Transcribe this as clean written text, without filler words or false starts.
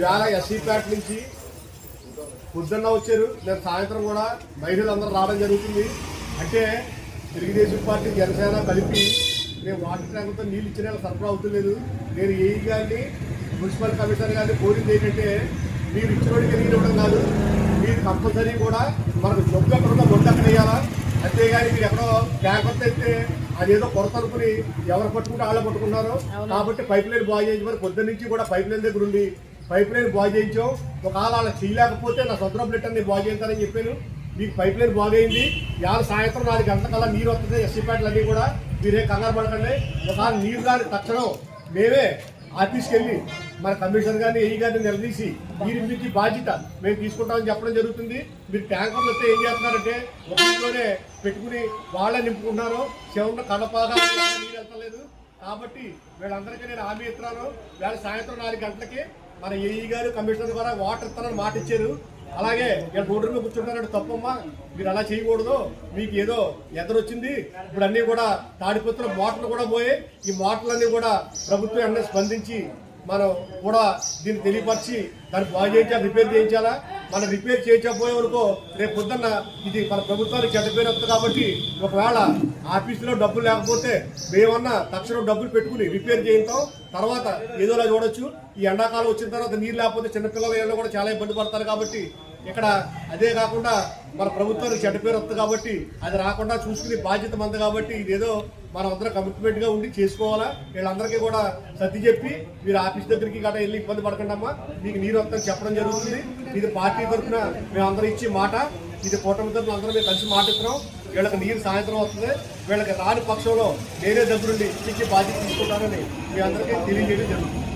ఈవేళ ఎస్సీపేట నుంచి పొద్దున్న వచ్చారు, నేను సాయంత్రం కూడా మహిళలందరూ రావడం జరుగుతుంది. అంటే తెలుగుదేశం పార్టీ జనసేన కలిపి మేము వాటర్ ట్యాంకులతో నీళ్ళు ఇచ్చిన సరఫరా అవుతలేదు. నేను ఏఈ గారిని మున్సిపల్ కమిషనర్ గారిని కోరింది ఏంటంటే, మీరు ఇచ్చిన వాడికి నీళ్ళు ఇవ్వడం కాదు, మీరు కంపల్సరీ కూడా మనకు జబ్బు ఎక్కడుందో మొండక్కడ వేయాలా. అంతేగాని మీరు ఎక్కడో ట్యాంకర్తో అయితే అదేదో కొరత అనుకుని ఎవరు పట్టుకుంటే వాళ్ళే పట్టుకున్నారు. కాబట్టి పైప్ లైన్ బాగు చేయించి మరి పొద్దున్న నుంచి కూడా పైప్ లైన్ దగ్గర ఉండి పైప్ లైన్ బాగు చేయించాం. ఒకవేళ అలా చేయలేకపోతే నా సొంత బ్లెట్ నేను బాగు చేస్తానని చెప్పాను. మీకు పైప్ లైన్ బాగైంది. ఇవాళ సాయంత్రం 4 గంటలకల్లా నీరు వస్తుంది. ఎస్సీపేటలు అన్నీ కూడా మీరే కంగారు పడకండి. ఒకవేళ నీరు కానీ తక్షణం మేమే ఆఫీస్కి వెళ్ళి మన కమిషనర్ గారిని ఏఈ గారిని నిలదీసి నీరు మీకు బాధ్యత మేము తీసుకుంటామని చెప్పడం జరుగుతుంది. మీరు ట్యాంకర్లు వస్తే ఏం చేస్తున్నారంటే ఒక ఇంట్లోనే పెట్టుకుని వాళ్ళే నింపుకుంటున్నారు. చివరిలో కడపాగా నీరు వెళ్తలేదు. కాబట్టి వీళ్ళందరికీ నేను హామీ ఇస్తున్నాను. వేళ సాయంత్రం 4 గంటలకి మన ఏఈ గారు కమిషనర్ ద్వారా వాటర్ ఇస్తారని మాట ఇచ్చారు. అలాగే ఇక్కడ రోడ్డు మీద కూర్చుంటారంటే తప్పమ్మా, మీరు అలా చేయకూడదు, మీకు ఏదో ఎదురొచ్చింది. ఇప్పుడు అన్నీ కూడా తాడిపత్రుల మోటార్లు కూడా పోయి ఈ మోటార్లన్నీ కూడా ప్రభుత్వం అన్నీ స్పందించి మనం కూడా దీన్ని తెలియపరిచి దాన్ని బాగు చేయించాలి, రిపేర్ చేయించాలా. మనం రిపేర్ చేయకపోయే వరకు రేపు పొద్దున్న ఇది మన ప్రభుత్వానికి చెడ్డ పేరు వస్తుంది. కాబట్టి ఒకవేళ ఆఫీసులో డబ్బులు లేకపోతే మేమన్నా తక్షణం డబ్బులు పెట్టుకుని రిపేర్ చేయించాం. తర్వాత ఏదోలా చూడొచ్చు. ఈ ఎండాకాలం వచ్చిన తర్వాత నీరు లేకపోతే చిన్నపిల్లల కూడా చాలా ఇబ్బంది పడతారు. కాబట్టి ఇక్కడ అదే కాకుండా మన ప్రభుత్వానికి చెడ్డ పేరు వస్తుంది. కాబట్టి అది రాకుండా చూసుకునే బాధ్యత మంది. కాబట్టి ఇదేదో మనం అందరం కమిట్మెంట్గా ఉండి చేసుకోవాలా. వీళ్ళందరికీ కూడా సర్ది చెప్పి మీరు ఆఫీస్ దగ్గరికి గట్రా వెళ్ళి ఇబ్బంది పడకండి అమ్మా, మీకు నీరు వస్తుందని చెప్పడం జరుగుతుంది. ఇది పార్టీ తరఫున మేము అందరం ఇచ్చి మాట, ఇది కూటమి తరఫున అందరం మేము కలిసి మాట ఇస్తున్నాం. వీళ్ళకి నీరు సాయంత్రం వస్తుంది. వీళ్ళకి రాని పక్షంలో నేనే దగ్గరుండి ఇచ్చి బాధ్యత తీసుకుంటానని మీ అందరికీ తెలియజేయడం జరుగుతుంది.